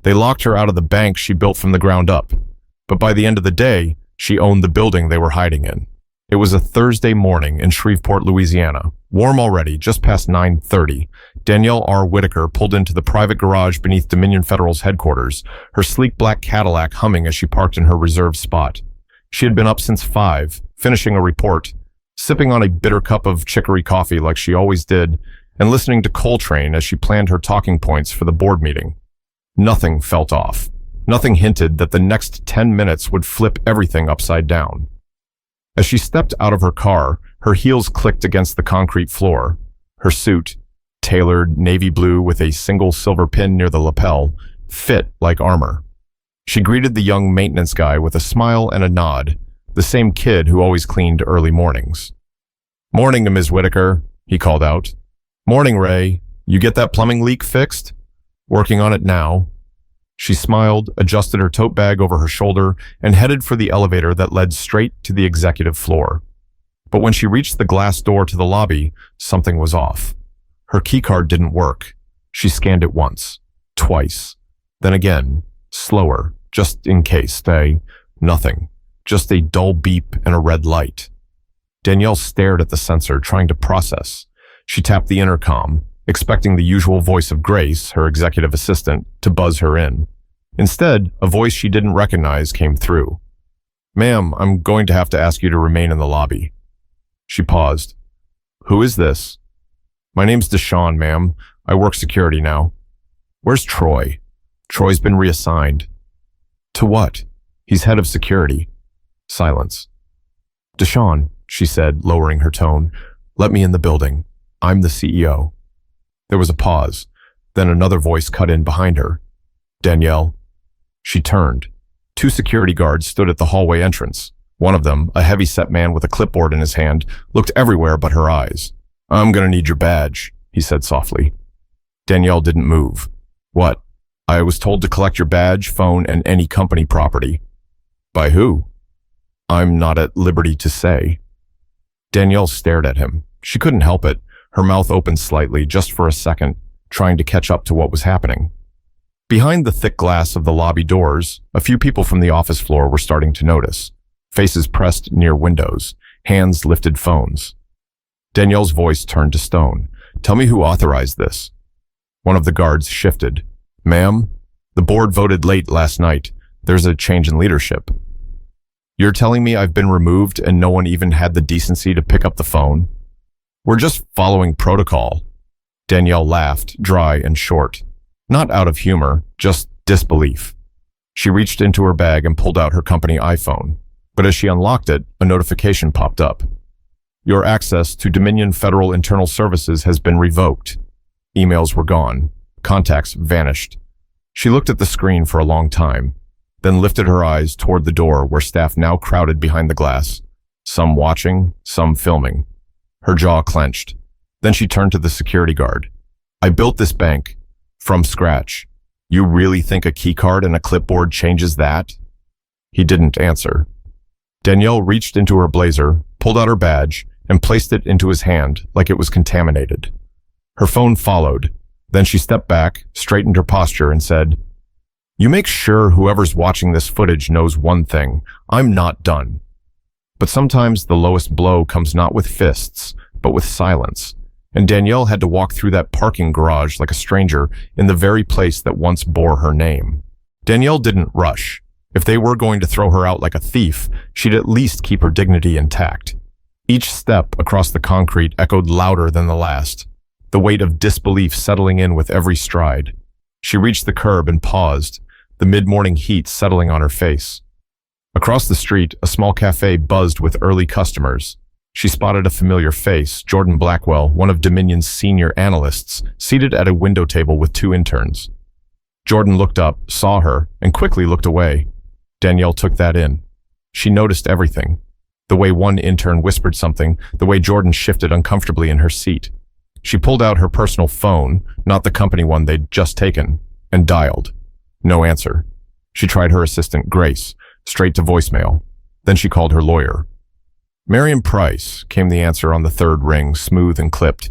They locked her out of the bank she built from the ground up. But by the end of the day, she owned the building they were hiding in. It was a Thursday morning in Shreveport, Louisiana. Warm already, just past 9:30. Danielle R. Whitaker pulled into the private garage beneath Dominion Federal's headquarters, her sleek black Cadillac humming as she parked in her reserved spot. She had been up since 5, finishing a report, sipping on a bitter cup of chicory coffee like she always did, and listening to Coltrane as she planned her talking points for the board meeting. Nothing felt off. Nothing hinted that the next 10 minutes would flip everything upside down. As she stepped out of her car, her heels clicked against the concrete floor. Her suit, tailored navy blue with a single silver pin near the lapel, fit like armor. She greeted the young maintenance guy with a smile and a nod, the same kid who always cleaned early mornings. "Morning, Ms. Whitaker," he called out. "Morning, Ray. You get that plumbing leak fixed?" "Working on it now." She smiled, adjusted her tote bag over her shoulder, and headed for the elevator that led straight to the executive floor. But when she reached the glass door to the lobby, something was off. Her keycard didn't work. She scanned it once, twice, then again, slower, just in case. Nothing. Just a dull beep and a red light. Danielle stared at the sensor, trying to process. She tapped the intercom, expecting the usual voice of Grace, her executive assistant, to buzz her in. Instead, a voice she didn't recognize came through. "Ma'am, I'm going to have to ask you to remain in the lobby." She paused. "Who is this?" "My name's Deshawn, ma'am. I work security now." "Where's Troy?" "Troy's been reassigned." "To what?" "He's head of security." Silence. "Deshawn," she said, lowering her tone, "let me in the building. I'm the CEO." There was a pause. Then another voice cut in behind her. "Danielle." She turned. 2 security guards stood at the hallway entrance. One of them, a heavy-set man with a clipboard in his hand, looked everywhere but her eyes. "I'm gonna need your badge," he said softly. Danielle didn't move. "What?" "I was told to collect your badge, phone, and any company property." "By who?" "I'm not at liberty to say." Danielle stared at him. She couldn't help it. Her mouth opened slightly, just for a second, trying to catch up to what was happening. Behind the thick glass of the lobby doors, a few people from the office floor were starting to notice. Faces pressed near windows, hands lifted phones. Danielle's voice turned to stone. "Tell me who authorized this." One of the guards shifted. "Ma'am, the board voted late last night. There's a change in leadership." "You're telling me I've been removed and no one even had the decency to pick up the phone?" "We're just following protocol." Danielle laughed, dry and short. Not out of humor, just disbelief. She reached into her bag and pulled out her company iPhone. But as she unlocked it, a notification popped up. "Your access to Dominion Federal Internal Services has been revoked." Emails were gone. Contacts vanished. She looked at the screen for a long time, then lifted her eyes toward the door where staff now crowded behind the glass, some watching, some filming. Her jaw clenched. Then she turned to the security guard. "I built this bank from scratch. You really think a keycard and a clipboard changes that?" He didn't answer. Danielle reached into her blazer, pulled out her badge, and placed it into his hand like it was contaminated. Her phone followed. Then she stepped back, straightened her posture, and said, "You make sure whoever's watching this footage knows one thing. I'm not done." But sometimes the lowest blow comes not with fists, but with silence. And Danielle had to walk through that parking garage like a stranger in the very place that once bore her name. Danielle didn't rush. If they were going to throw her out like a thief, she'd at least keep her dignity intact. Each step across the concrete echoed louder than the last, the weight of disbelief settling in with every stride. She reached the curb and paused, the mid-morning heat settling on her face. Across the street, a small cafe buzzed with early customers. She spotted a familiar face, Jordan Blackwell, one of Dominion's senior analysts, seated at a window table with 2 interns. Jordan looked up, saw her, and quickly looked away. Danielle took that in. She noticed everything. The way one intern whispered something, the way Jordan shifted uncomfortably in her seat. She pulled out her personal phone, not the company one they'd just taken, and dialed. No answer. She tried her assistant, Grace, straight to voicemail. Then she called her lawyer. "Marion Price," came the answer on the 3rd ring, smooth and clipped.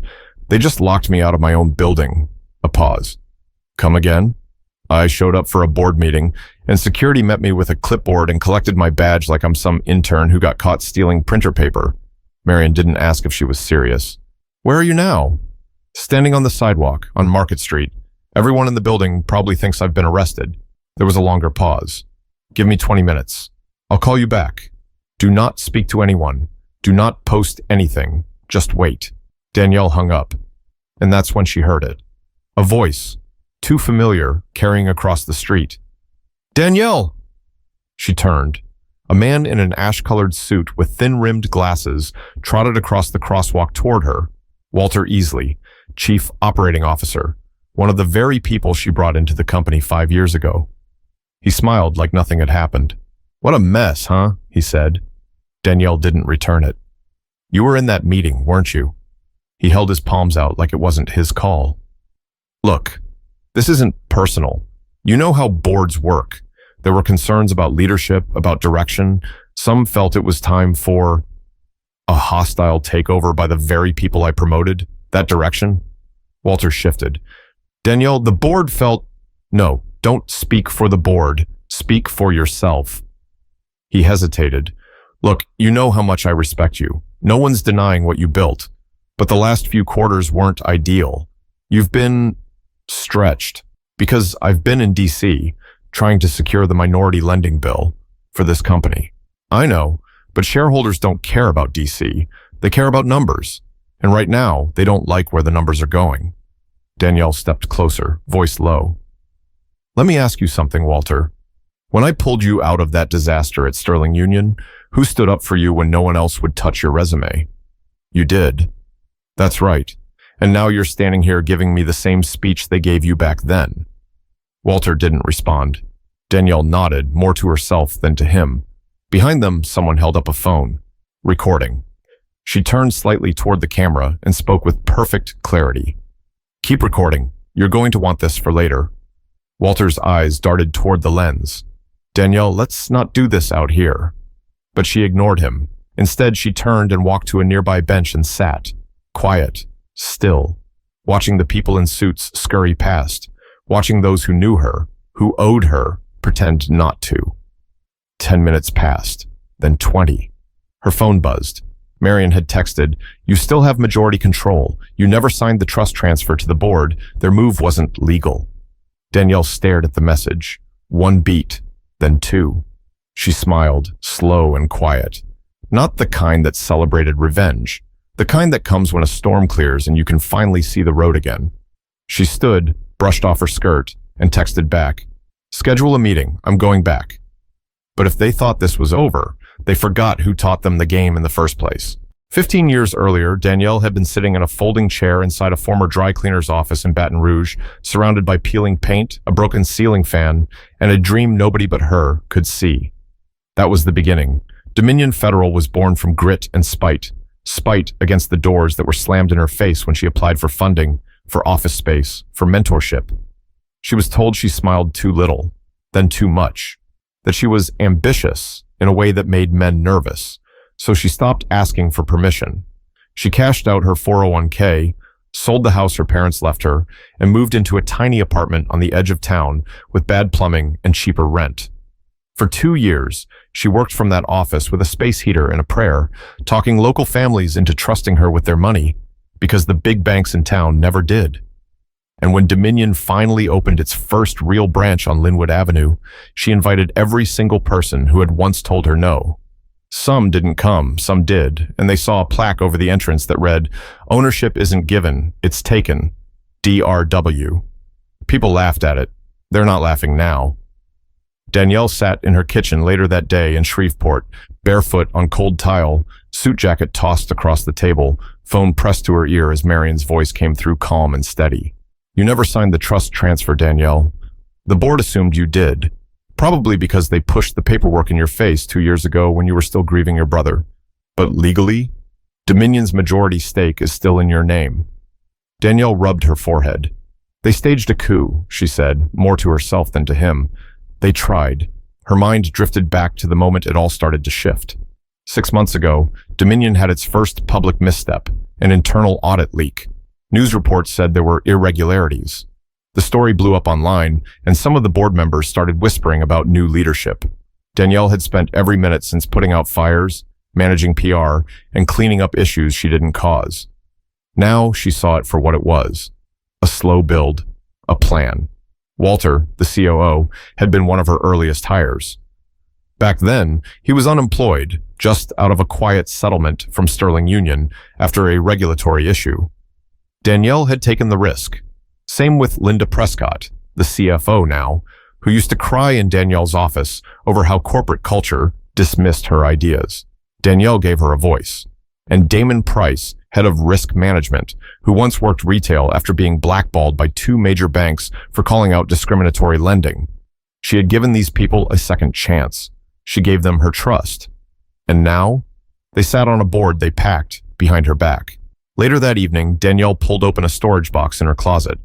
"They just locked me out of my own building." A pause. "Come again?" I showed up for a board meeting, and security met me with a clipboard and collected my badge like I'm some intern who got caught stealing printer paper. Marion didn't ask if she was serious. Where are you now? Standing on the sidewalk on Market Street. Everyone in the building probably thinks I've been arrested. There was a longer pause. Give me 20 minutes. I'll call you back. Do not speak to anyone. Do not post anything. Just wait. Danielle hung up. And that's when she heard it. A voice, too familiar, carrying across the street. Danielle! She turned. A man in an ash-colored suit with thin-rimmed glasses trotted across the crosswalk toward her. Walter Easley, Chief Operating Officer, one of the very people she brought into the company 5 years ago. He smiled like nothing had happened. What a mess, huh? He said. Danielle didn't return it. You were in that meeting, weren't you? He held his palms out like it wasn't his call. Look, this isn't personal. You know how boards work. There were concerns about leadership, about direction. Some felt it was time for a hostile takeover by the very people I promoted. That direction? Walter shifted. Danielle, the board felt... No, don't speak for the board. Speak for yourself. He hesitated. Look, you know how much I respect you. No one's denying what you built. But the last few quarters weren't ideal. You've been stretched. Because I've been in D.C., trying to secure the minority lending bill for this company. I know, but shareholders don't care about D.C. They care about numbers. And right now, they don't like where the numbers are going. Danielle stepped closer, voice low. Let me ask you something, Walter. When I pulled you out of that disaster at Sterling Union, who stood up for you when no one else would touch your resume? You did. That's right. And now you're standing here giving me the same speech they gave you back then. Walter didn't respond. Danielle nodded, more to herself than to him. Behind them, someone held up a phone. Recording. She turned slightly toward the camera and spoke with perfect clarity. Keep recording. You're going to want this for later. Walter's eyes darted toward the lens. Danielle, let's not do this out here. But she ignored him. Instead, she turned and walked to a nearby bench and sat, quiet, still, watching the people in suits scurry past, watching those who knew her, who owed her, pretend not to. 10 minutes passed, then 20. Her phone buzzed. Marion had texted, "You still have majority control. You never signed the trust transfer to the board. Their move wasn't legal." Danielle stared at the message. 1 beat, then 2. She smiled, slow and quiet. Not the kind that celebrated revenge. The kind that comes when a storm clears and you can finally see the road again. She stood, brushed off her skirt, and texted back, "Schedule a meeting. I'm going back." But if they thought this was over, they forgot who taught them the game in the first place. 15 years earlier, Danielle had been sitting in a folding chair inside a former dry cleaner's office in Baton Rouge, surrounded by peeling paint, a broken ceiling fan, and a dream nobody but her could see. That was the beginning. Dominion Federal was born from grit and spite. Spite against the doors that were slammed in her face when she applied for funding, for office space, for mentorship. She was told she smiled too little, then too much, that she was ambitious in a way that made men nervous, so she stopped asking for permission. She cashed out her 401k, sold the house her parents left her, and moved into a tiny apartment on the edge of town with bad plumbing and cheaper rent. For 2 years, she worked from that office with a space heater and a prayer, talking local families into trusting her with their money, because the big banks in town never did. And when Dominion finally opened its first real branch on Linwood Avenue, she invited every single person who had once told her no. Some didn't come, some did, and they saw a plaque over the entrance that read, "Ownership isn't given, it's taken. DRW." People laughed at it. They're not laughing now. Danielle sat in her kitchen later that day in Shreveport, barefoot on cold tile, suit jacket tossed across the table, phone pressed to her ear as Marion's voice came through calm and steady. "You never signed the trust transfer, Danielle. The board assumed you did, probably because they pushed the paperwork in your face 2 years ago when you were still grieving your brother. But legally, Dominion's majority stake is still in your name." Danielle rubbed her forehead. "They staged a coup," she said, more to herself than to him. "They tried." Her mind drifted back to the moment it all started to shift. 6 months ago, Dominion had its first public misstep, an internal audit leak. News reports said there were irregularities. The story blew up online, and some of the board members started whispering about new leadership. Danielle had spent every minute since putting out fires, managing PR, and cleaning up issues she didn't cause. Now she saw it for what it was: a slow build, a plan. Walter, the COO, had been one of her earliest hires. Back then, he was unemployed, just out of a quiet settlement from Sterling Union after a regulatory issue. Danielle had taken the risk. Same with Linda Prescott, the CFO now, who used to cry in Danielle's office over how corporate culture dismissed her ideas. Danielle gave her a voice. And Damon Price, head of risk management, who once worked retail after being blackballed by 2 major banks for calling out discriminatory lending. She had given these people a second chance. She gave them her trust. And now, they sat on a board they packed behind her back. Later that evening, Danielle pulled open a storage box in her closet.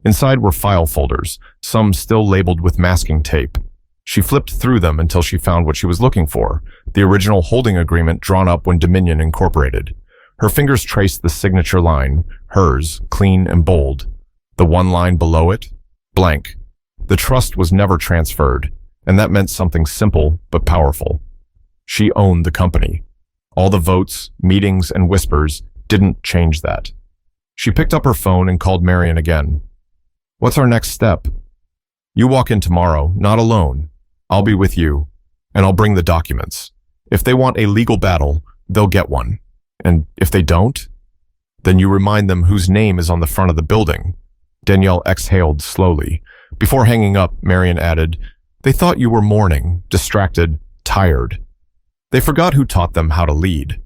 Inside were file folders, some still labeled with masking tape. She flipped through them until she found what she was looking for, the original holding agreement drawn up when Dominion incorporated. Her fingers traced the signature line, hers, clean and bold. The one line below it, blank. The trust was never transferred, and that meant something simple but powerful. She owned the company. All the votes, meetings, and whispers didn't change that. She picked up her phone and called Marion again. "What's our next step?" "You walk in tomorrow, not alone. I'll be with you, and I'll bring the documents. If they want a legal battle, they'll get one. And if they don't, then you remind them whose name is on the front of the building." Danielle exhaled slowly. Before hanging up, Marion added, "They thought you were mourning, distracted, tired. They forgot who taught them how to lead."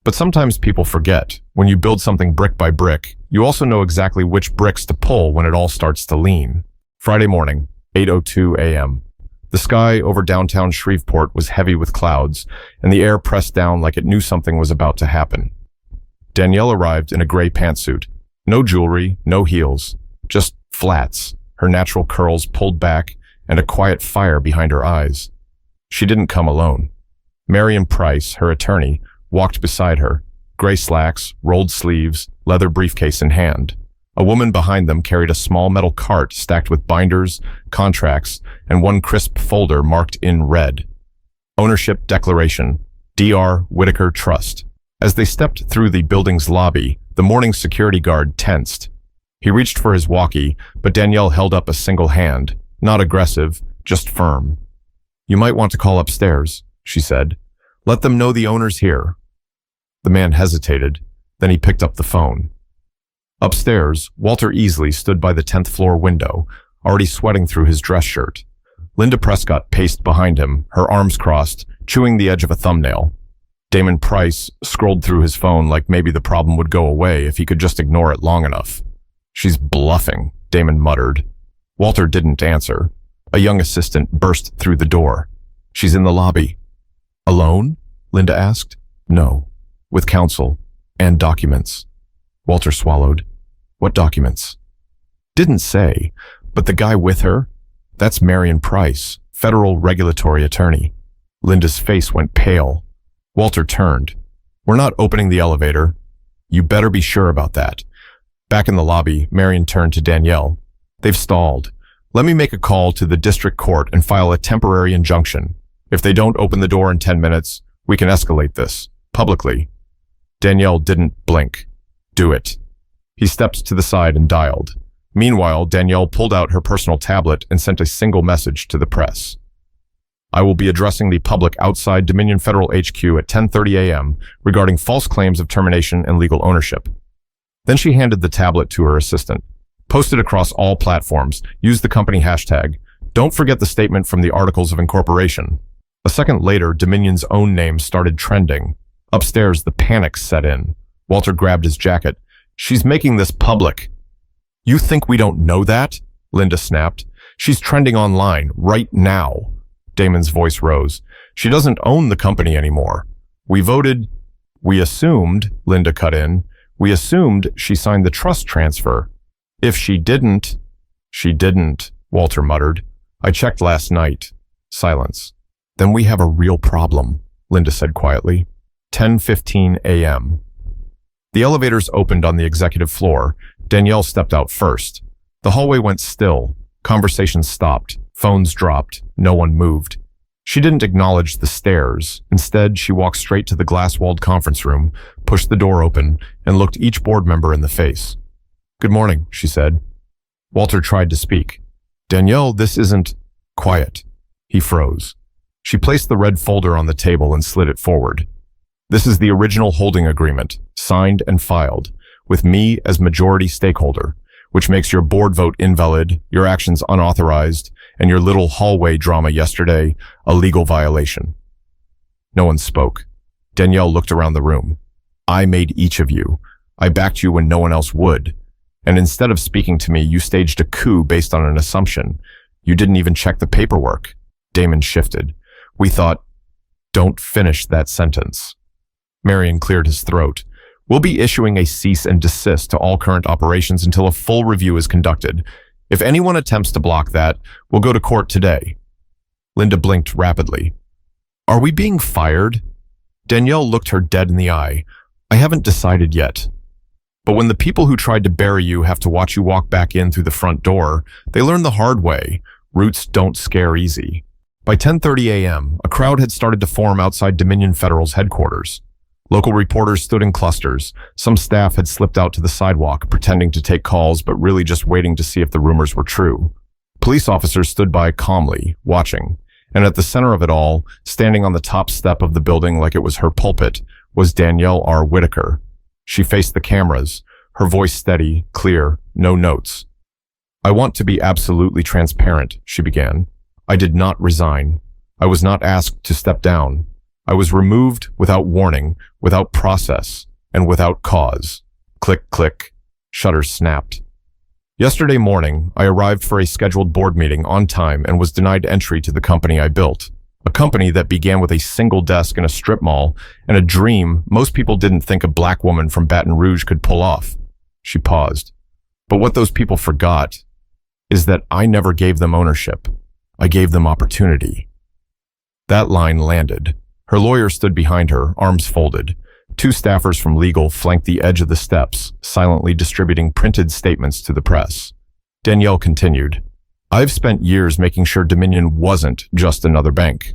But sometimes people forget. When you build something brick by brick, you also know exactly which bricks to pull when it all starts to lean. Friday morning, 8:02 a.m. The sky over downtown Shreveport was heavy with clouds, and the air pressed down like it knew something was about to happen. Danielle arrived in a gray pantsuit. No jewelry, no heels, just flats, her natural curls pulled back, and a quiet fire behind her eyes. She didn't come alone. Marion Price, her attorney, walked beside her, gray slacks, rolled sleeves, leather briefcase in hand. A woman behind them carried a small metal cart stacked with binders, contracts, and one crisp folder marked in red. Ownership Declaration, D.R. Whitaker Trust. As they stepped through the building's lobby, the morning security guard tensed. He reached for his walkie, but Danielle held up a single hand, not aggressive, just firm. "You might want to call upstairs," she said. "Let them know the owner's here." The man hesitated, then he picked up the phone. Upstairs, Walter Easley stood by the 10th floor window, already sweating through his dress shirt. Linda Prescott paced behind him, her arms crossed, chewing the edge of a thumbnail. Damon Price scrolled through his phone like maybe the problem would go away if he could just ignore it long enough. "She's bluffing," Damon muttered. Walter didn't answer. A young assistant burst through the door. "She's in the lobby." "Alone?" Linda asked. "No, with counsel and documents." Walter swallowed. "What documents?" "Didn't say, but the guy with her, that's Marion Price, federal regulatory attorney." Linda's face went pale. Walter turned. "We're not opening the elevator." "You better be sure about that." Back in the lobby, Marion turned to Danielle. "They've stalled. Let me make a call to the district court and file a temporary injunction. If they don't open the door in 10 minutes, we can escalate this, publicly." Danielle didn't blink. "Do it." He stepped to the side and dialed. Meanwhile, Danielle pulled out her personal tablet and sent a single message to the press. "I will be addressing the public outside Dominion Federal HQ at 10:30 a.m. regarding false claims of termination and legal ownership." Then she handed the tablet to her assistant. "Post it across all platforms. Use the company hashtag. Don't forget the statement from the Articles of Incorporation." A second later, Dominion's own name started trending. Upstairs, the panic set in. Walter grabbed his jacket. "She's making this public." "You think we don't know that?" Linda snapped. "She's trending online right now." Damon's voice rose. "She doesn't own the company anymore. We assumed," Linda cut in, "we assumed she signed the trust transfer. If she didn't..." "She didn't," Walter muttered. "I checked last night." Silence. "Then we have a real problem," Linda said quietly. 10:15 a.m. The elevators opened on the executive floor. Danielle stepped out first. The hallway went still. Conversations stopped. Phones dropped. No one moved. She didn't acknowledge the stares. Instead, she walked straight to the glass-walled conference room, pushed the door open, and looked each board member in the face. "Good morning," she said. Walter tried to speak. "Danielle, this isn't..." "Quiet." He froze. She placed the red folder on the table and slid it forward. "This is the original holding agreement, signed and filed, with me as majority stakeholder, which makes your board vote invalid, your actions unauthorized, and your little hallway drama yesterday a legal violation." No one spoke. Danielle looked around the room. "I made each of you. I backed you when no one else would. And instead of speaking to me, you staged a coup based on an assumption. You didn't even check the paperwork." Damon shifted. "We thought..." "Don't finish that sentence." Marion cleared his throat. "We'll be issuing a cease and desist to all current operations until a full review is conducted. If anyone attempts to block that, we'll go to court today." Linda blinked rapidly. "Are we being fired?" Danielle looked her dead in the eye. "I haven't decided yet. But when the people who tried to bury you have to watch you walk back in through the front door, they learn the hard way. Roots don't scare easy." By 10:30 a.m., a crowd had started to form outside Dominion Federal's headquarters. Local reporters stood in clusters. Some staff had slipped out to the sidewalk, pretending to take calls, but really just waiting to see if the rumors were true. Police officers stood by calmly, watching. And at the center of it all, standing on the top step of the building like it was her pulpit, was Danielle R. Whitaker. She faced the cameras, her voice steady, clear, no notes. "I want to be absolutely transparent," she began. "I did not resign. I was not asked to step down. I was removed without warning, without process, and without cause." Click, click. Shutters snapped. "Yesterday morning, I arrived for a scheduled board meeting on time and was denied entry to the company I built. A company that began with a single desk in a strip mall and a dream most people didn't think a black woman from Baton Rouge could pull off." She paused. "But what those people forgot is that I never gave them ownership. I gave them opportunity." That line landed. Her lawyer stood behind her, arms folded. Two staffers from legal flanked the edge of the steps, silently distributing printed statements to the press. Danielle continued, "I've spent years making sure Dominion wasn't just another bank.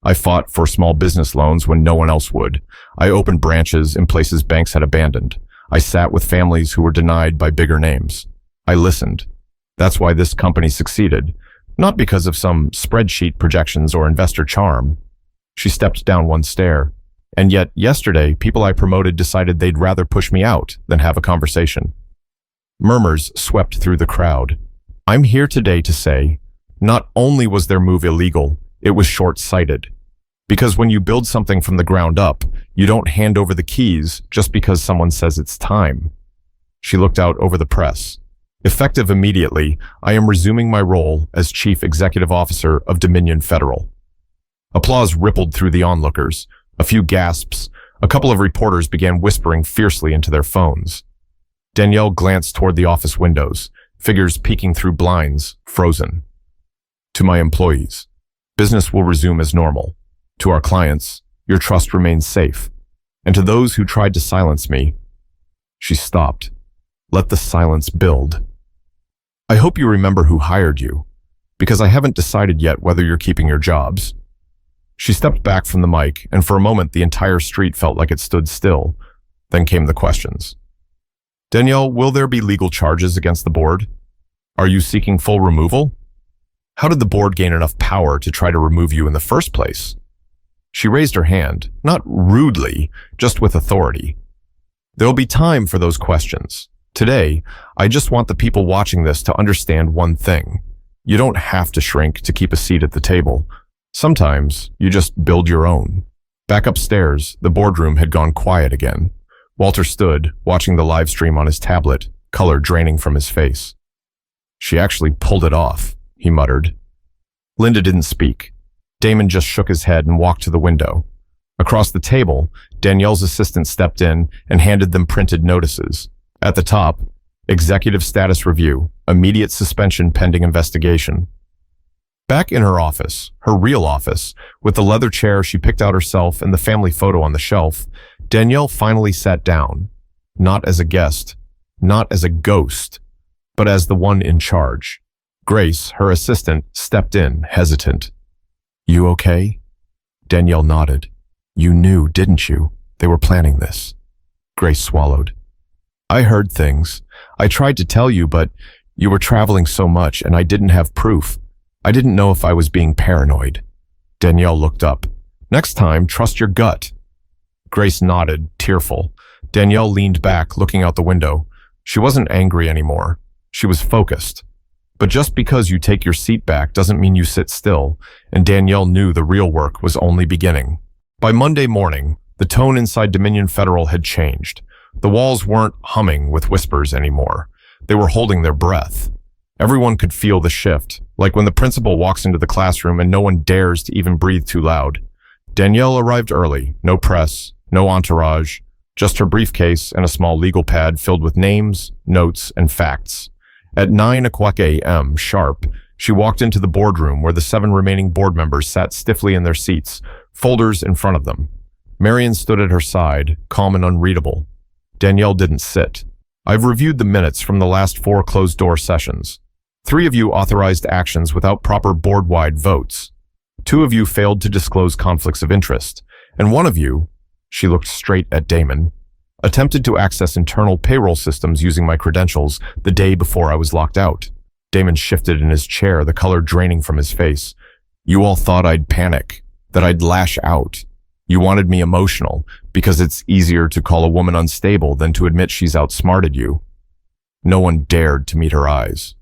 I fought for small business loans when no one else would. I opened branches in places banks had abandoned. I sat with families who were denied by bigger names. I listened. That's why this company succeeded, not because of some spreadsheet projections or investor charm." She stepped down one stair. "And yet, yesterday, people I promoted decided they'd rather push me out than have a conversation." Murmurs swept through the crowd. "I'm here today to say, not only was their move illegal, it was short-sighted. Because when you build something from the ground up, you don't hand over the keys just because someone says it's time." She looked out over the press. "Effective immediately, I am resuming my role as Chief Executive Officer of Dominion Federal." Applause rippled through the onlookers. A few gasps. A couple of reporters began whispering fiercely into their phones. Danielle glanced toward the office windows, figures peeking through blinds, frozen. "To my employees, business will resume as normal. To our clients, your trust remains safe. And to those who tried to silence me..." She stopped. "Let the silence build. I hope you remember who hired you, because I haven't decided yet whether you're keeping your jobs." She stepped back from the mic, and for a moment the entire street felt like it stood still. Then came the questions. "Danielle, will there be legal charges against the board? Are you seeking full removal? How did the board gain enough power to try to remove you in the first place?" She raised her hand, not rudely, just with authority. "There'll be time for those questions. Today, I just want the people watching this to understand one thing. You don't have to shrink to keep a seat at the table. Sometimes, you just build your own." Back upstairs, the boardroom had gone quiet again. Walter stood, watching the live stream on his tablet, color draining from his face. "She actually pulled it off," he muttered. Linda didn't speak. Damon just shook his head and walked to the window. Across the table, Danielle's assistant stepped in and handed them printed notices. At the top, Executive Status Review, Immediate Suspension Pending Investigation. Back in her office, her real office, with the leather chair she picked out herself and the family photo on the shelf, Danielle finally sat down. Not as a guest, not as a ghost, but as the one in charge. Grace, her assistant, stepped in, hesitant. "You okay?" Danielle nodded. "You knew, didn't you? They were planning this." Grace swallowed. "I heard things. I tried to tell you, but you were traveling so much and I didn't have proof. I didn't know if I was being paranoid." Danielle looked up. "Next time, trust your gut." Grace nodded, tearful. Danielle leaned back, looking out the window. She wasn't angry anymore. She was focused. But just because you take your seat back doesn't mean you sit still, and Danielle knew the real work was only beginning. By Monday morning, the tone inside Dominion Federal had changed. The walls weren't humming with whispers anymore. They were holding their breath. Everyone could feel the shift, like when the principal walks into the classroom and no one dares to even breathe too loud. Danielle arrived early, no press, no entourage, just her briefcase and a small legal pad filled with names, notes, and facts. At 9:00 a.m. sharp, she walked into the boardroom where the 7 remaining board members sat stiffly in their seats, folders in front of them. Marion stood at her side, calm and unreadable. Danielle didn't sit. "I've reviewed the minutes from the last 4 closed-door sessions. 3 of you authorized actions without proper board-wide votes. 2 of you failed to disclose conflicts of interest, and 1 of you," she looked straight at Damon, "attempted to access internal payroll systems using my credentials the day before I was locked out." Damon shifted in his chair, the color draining from his face. "You all thought I'd panic, that I'd lash out. You wanted me emotional, because it's easier to call a woman unstable than to admit she's outsmarted you." No one dared to meet her eyes.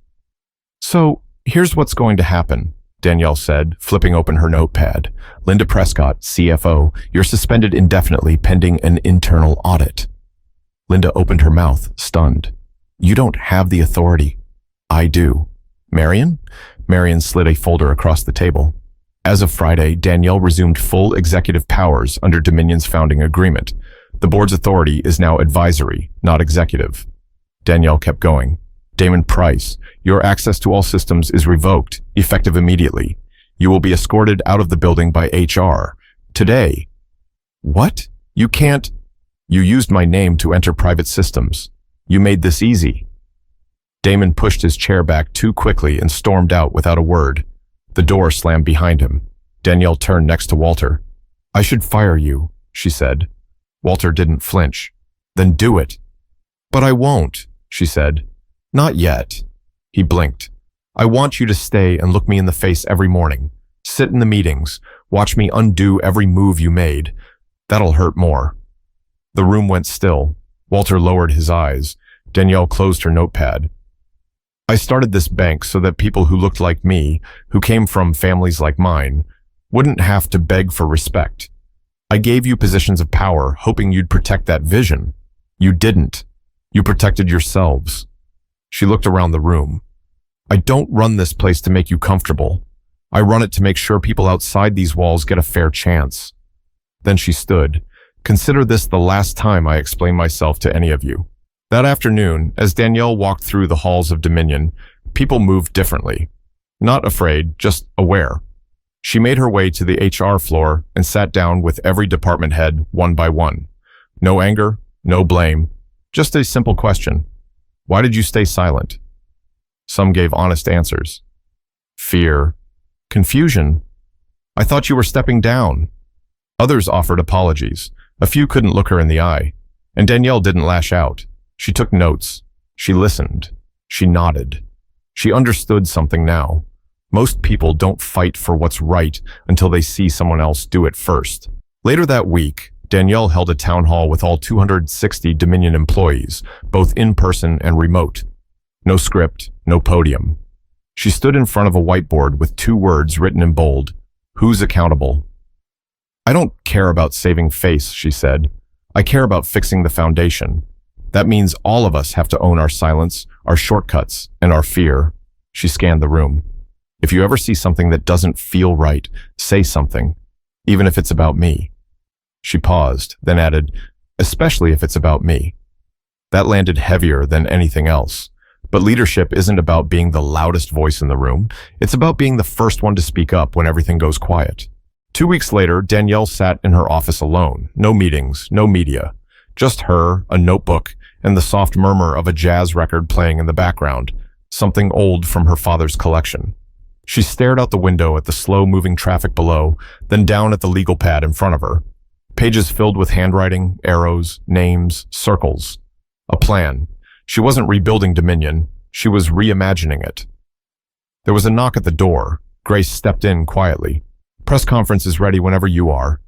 "So, here's what's going to happen," Danielle said, flipping open her notepad. "Linda Prescott, CFO, you're suspended indefinitely pending an internal audit." Linda opened her mouth, stunned. "You don't have the authority." "I do." "Marion?" Marion slid a folder across the table. As of Friday, Danielle resumed full executive powers under Dominion's founding agreement. The board's authority is now advisory, not executive. Danielle kept going. "Damon Price, your access to all systems is revoked, effective immediately. You will be escorted out of the building by HR. Today." "What? You can't—" "You used my name to enter private systems. You made this easy." Damon pushed his chair back too quickly and stormed out without a word. The door slammed behind him. Danielle turned next to Walter. "I should fire you," she said. Walter didn't flinch. "Then do it." "But I won't," she said. "Not yet." He blinked. "I want you to stay and look me in the face every morning. Sit in the meetings. Watch me undo every move you made. That'll hurt more." The room went still. Walter lowered his eyes. Danielle closed her notepad. "I started this bank so that people who looked like me, who came from families like mine, wouldn't have to beg for respect. I gave you positions of power, hoping you'd protect that vision. You didn't. You protected yourselves." She looked around the room. "I don't run this place to make you comfortable. I run it to make sure people outside these walls get a fair chance." Then she stood. "Consider this the last time I explain myself to any of you." That afternoon, as Danielle walked through the halls of Dominion, people moved differently. Not afraid, just aware. She made her way to the HR floor and sat down with every department head one by one. No anger, no blame, just a simple question. "Why did you stay silent?" Some gave honest answers. "Fear." "Confusion." "I thought you were stepping down." Others offered apologies. A few couldn't look her in the eye. And Danielle didn't lash out. She took notes. She listened. She nodded. She understood something now. Most people don't fight for what's right until they see someone else do it first. Later that week, Danielle held a town hall with all 260 Dominion employees, both in person and remote. No script, no podium. She stood in front of a whiteboard with 2 words written in bold. "Who's accountable?" "I don't care about saving face," she said. "I care about fixing the foundation. That means all of us have to own our silence, our shortcuts, and our fear." She scanned the room. "If you ever see something that doesn't feel right, say something, even if it's about me." She paused, then added, "Especially if it's about me." That landed heavier than anything else. But leadership isn't about being the loudest voice in the room. It's about being the first one to speak up when everything goes quiet. 2 weeks later, Danielle sat in her office alone. No meetings, no media. Just her, a notebook, and the soft murmur of a jazz record playing in the background. something old from her father's collection. She stared out the window at the slow-moving traffic below, then down at the legal pad in front of her. Pages filled with handwriting, arrows, names, circles. A plan. She wasn't rebuilding Dominion. She was reimagining it. There was a knock at the door. Grace stepped in quietly. "Press conference is ready whenever you are."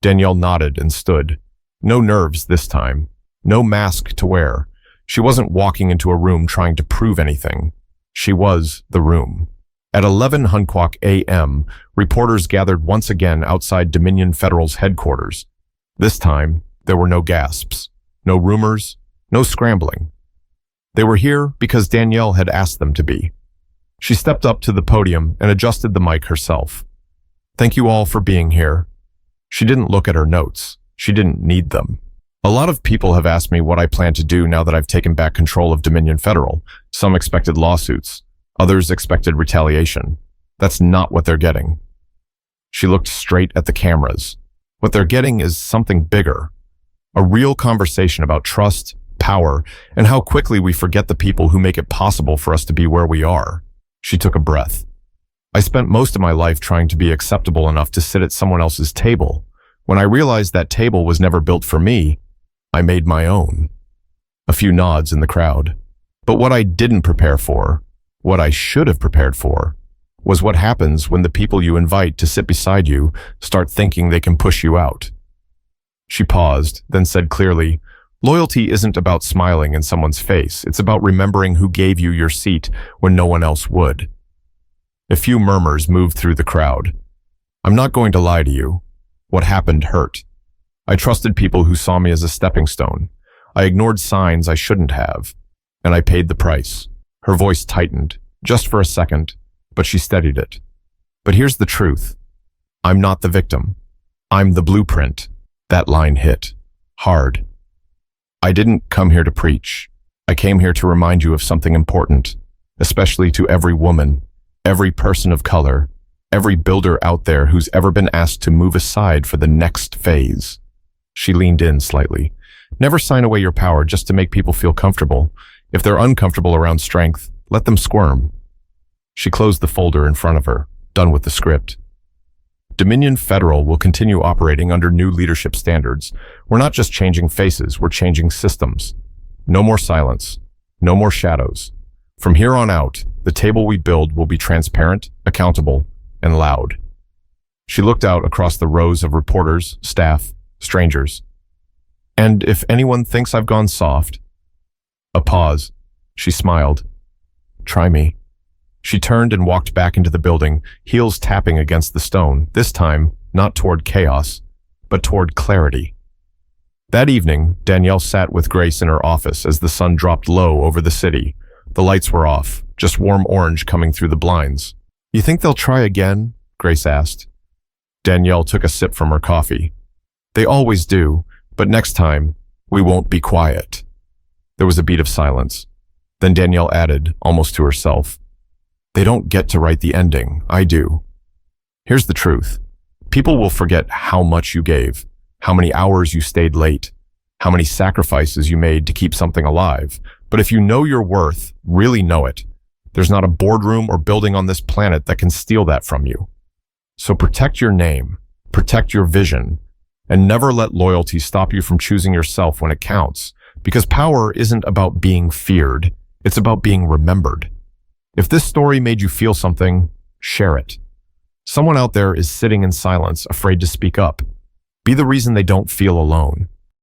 Danielle nodded and stood. No nerves this time. No mask to wear. She wasn't walking into a room trying to prove anything. She was the room. At 11:00 a.m., reporters gathered once again outside Dominion Federal's headquarters. This time, there were no gasps, no rumors, no scrambling. They were here because Danielle had asked them to be. She stepped up to the podium and adjusted the mic herself. "Thank you all for being here." She didn't look at her notes. She didn't need them. "A lot of people have asked me what I plan to do now that I've taken back control of Dominion Federal. Some expected lawsuits. Others expected retaliation. That's not what they're getting." She looked straight at the cameras. What they're getting is something bigger. A real conversation about trust, power, and how quickly we forget the people who make it possible for us to be where we are. She took a breath. "I spent most of my life trying to be acceptable enough to sit at someone else's table. When I realized that table was never built for me, I made my own." A few nods in the crowd. But what I didn't prepare for, what I should have prepared for, was what happens when the people you invite to sit beside you start thinking they can push you out. She paused, then said clearly, "Loyalty isn't about smiling in someone's face. It's about remembering who gave you your seat when no one else would." A few murmurs moved through the crowd. "I'm not going to lie to you. What happened hurt. I trusted people who saw me as a stepping stone. I ignored signs I shouldn't have. And I paid the price." Her voice tightened, just for a second, but she steadied it. "But here's the truth. I'm not the victim. I'm the blueprint." That line hit. Hard. "I didn't come here to preach. I came here to remind you of something important, especially to every woman, every person of color, every builder out there who's ever been asked to move aside for the next phase." She leaned in slightly. "Never sign away your power just to make people feel comfortable. If they're uncomfortable around strength, let them squirm." She closed the folder in front of her, done with the script. Dominion Federal will continue operating under new leadership standards. We're not just changing faces, we're changing systems. No more silence. No more shadows. From here on out, the table we build will be transparent, accountable, and loud. She looked out across the rows of reporters, staff, strangers. "And if anyone thinks I've gone soft..." A pause. She smiled. "Try me." She turned and walked back into the building, heels tapping against the stone, this time not toward chaos, but toward clarity. That evening, Danielle sat with Grace in her office as the sun dropped low over the city. The lights were off, just warm orange coming through the blinds. "You think they'll try again?" Grace asked. Danielle took a sip from her coffee. "They always do, but next time, we won't be quiet." There was a beat of silence. Then Danielle added, almost to herself, "They don't get to write the ending. I do." Here's the truth. People will forget how much you gave, how many hours you stayed late, how many sacrifices you made to keep something alive. But if you know your worth, really know it, there's not a boardroom or building on this planet that can steal that from you. So protect your name, protect your vision, and never let loyalty stop you from choosing yourself when it counts. Because power isn't about being feared, it's about being remembered. If this story made you feel something, share it. Someone out there is sitting in silence, afraid to speak up. Be the reason they don't feel alone.